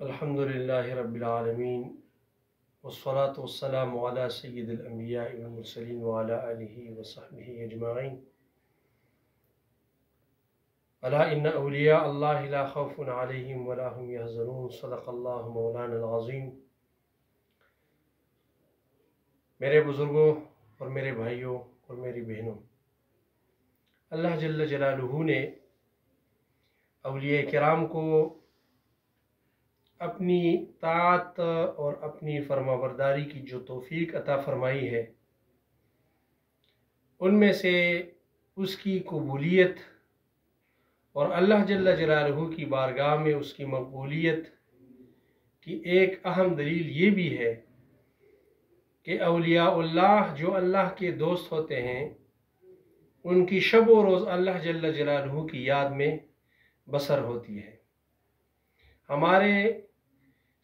الحمد لله رب العالمين والصلاة والسلام على سيد الأنبياء والمرسلين وعلى آله وصحبه أجمعين. ألا إن أولياء الله لا خوف عليهم ولا هم يحزنون. صدق اللہ مولانا العظیم. میرے بزرگوں اور میرے بھائیوں اور میری بہنوں، اللہ جل جلالہ نے اولیاء کرام کو اپنی طاعت اور اپنی فرمانبرداری کی جو توفیق عطا فرمائی ہے، ان میں سے اس کی قبولیت اور اللہ جل جلالہ کی بارگاہ میں اس کی مقبولیت کی ایک اہم دلیل یہ بھی ہے کہ اولیاء اللہ جو اللہ کے دوست ہوتے ہیں، ان کی شب و روز اللہ جل جلالہ کی یاد میں بسر ہوتی ہے. ہمارے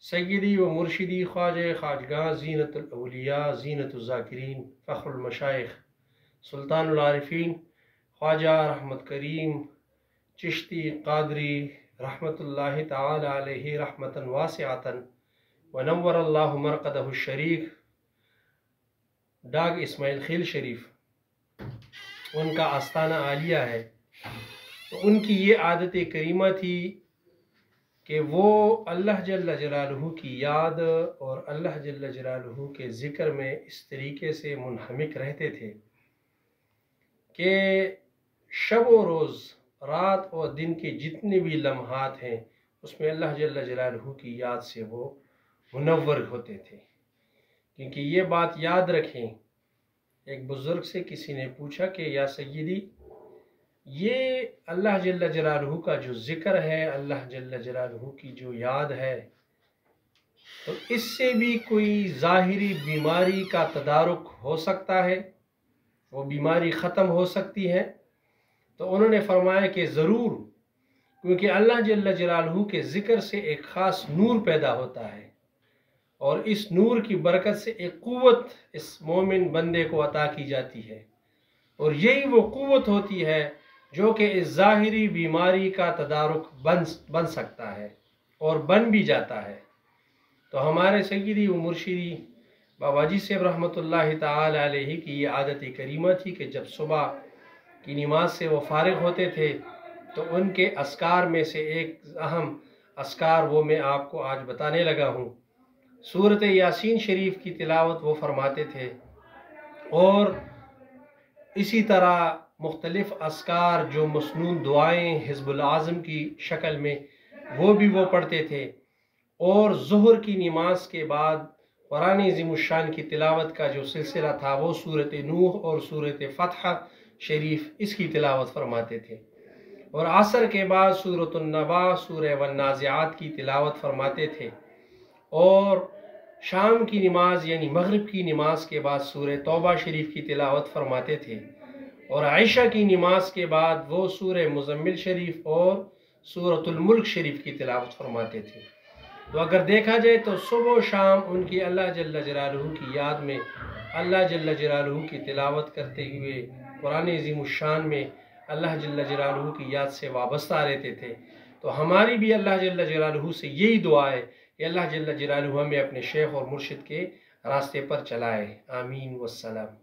سیدی و مرشدی خواجہ خواجگاں زینت الاولیاء زینت الذاکرین فخر المشائخ سلطان العارفین خواجہ رحمت کریم چشتی قادری رحمت اللہ تعالی علیہ رحمتا واسعتا ونور اللہ مرقدہ الشریف ڈاگ اسماعیل خیل شریف ان کا آستانہ عالیہ ہے. تو ان کی یہ عادت کریمہ تھی کہ وہ اللہ جل جلالہ کی یاد اور اللہ جل جلالہ کے ذکر میں اس طریقے سے منہمک رہتے تھے کہ شب و روز رات اور دن کے جتنے بھی لمحات ہیں اس میں اللہ جل جلالہ کی یاد سے وہ منور ہوتے تھے. کیونکہ یہ بات یاد رکھیں، ایک بزرگ سے کسی نے پوچھا کہ یا سیدی، یہ اللہ جل جلالہ کا جو ذکر ہے، اللہ جل جلالہ کی جو یاد ہے، تو اس سے بھی کوئی ظاہری بیماری کا تدارک ہو سکتا ہے، وہ بیماری ختم ہو سکتی ہے؟ تو انہوں نے فرمایا کہ ضرور، کیونکہ اللہ جل جلالہ کے ذکر سے ایک خاص نور پیدا ہوتا ہے، اور اس نور کی برکت سے ایک قوت اس مومن بندے کو عطا کی جاتی ہے، اور یہی وہ قوت ہوتی ہے جو کہ اس ظاہری بیماری کا تدارک بن سکتا ہے اور بن بھی جاتا ہے. تو ہمارے سیدی و مرشدی بابا جی صاحب رحمۃ اللہ تعالی علیہ کی یہ عادت کریمہ تھی کہ جب صبح کی نماز سے وہ فارغ ہوتے تھے تو ان کے اذکار میں سے ایک اہم اذکار وہ میں آپ کو آج بتانے لگا ہوں. سورۃ یاسین شریف کی تلاوت وہ فرماتے تھے، اور اسی طرح مختلف اذکار جو مسنون دعائیں حزب العظم کی شکل میں وہ بھی وہ پڑھتے تھے. اور ظہر کی نماز کے بعد قرآن عظیم الشان کی تلاوت کا جو سلسلہ تھا وہ سورۃ نوح اور سورۃ فتح شریف اس کی تلاوت فرماتے تھے. اور عصر کے بعد سورۃ النبا سورہ والنازعات کی تلاوت فرماتے تھے. اور شام کی نماز یعنی مغرب کی نماز کے بعد سورہ توبہ شریف کی تلاوت فرماتے تھے. اور عشاء کی نماز کے بعد وہ سورہ مزمل شریف اور سورۃ الملک شریف کی تلاوت فرماتے تھے. تو اگر دیکھا جائے تو صبح و شام ان کی اللہ جل جلالہ کی یاد میں اللہ جل جلالہ کی تلاوت کرتے ہوئے قرآن عظیم الشان میں اللہ جل جلالہ کی یاد سے وابستہ رہتے تھے. تو ہماری بھی اللہ جل جلالہ سے یہی دعا ہے کہ اللہ جل جلالہ ہمیں اپنے شیخ اور مرشد کے راستے پر چلائے. آمین والسلام.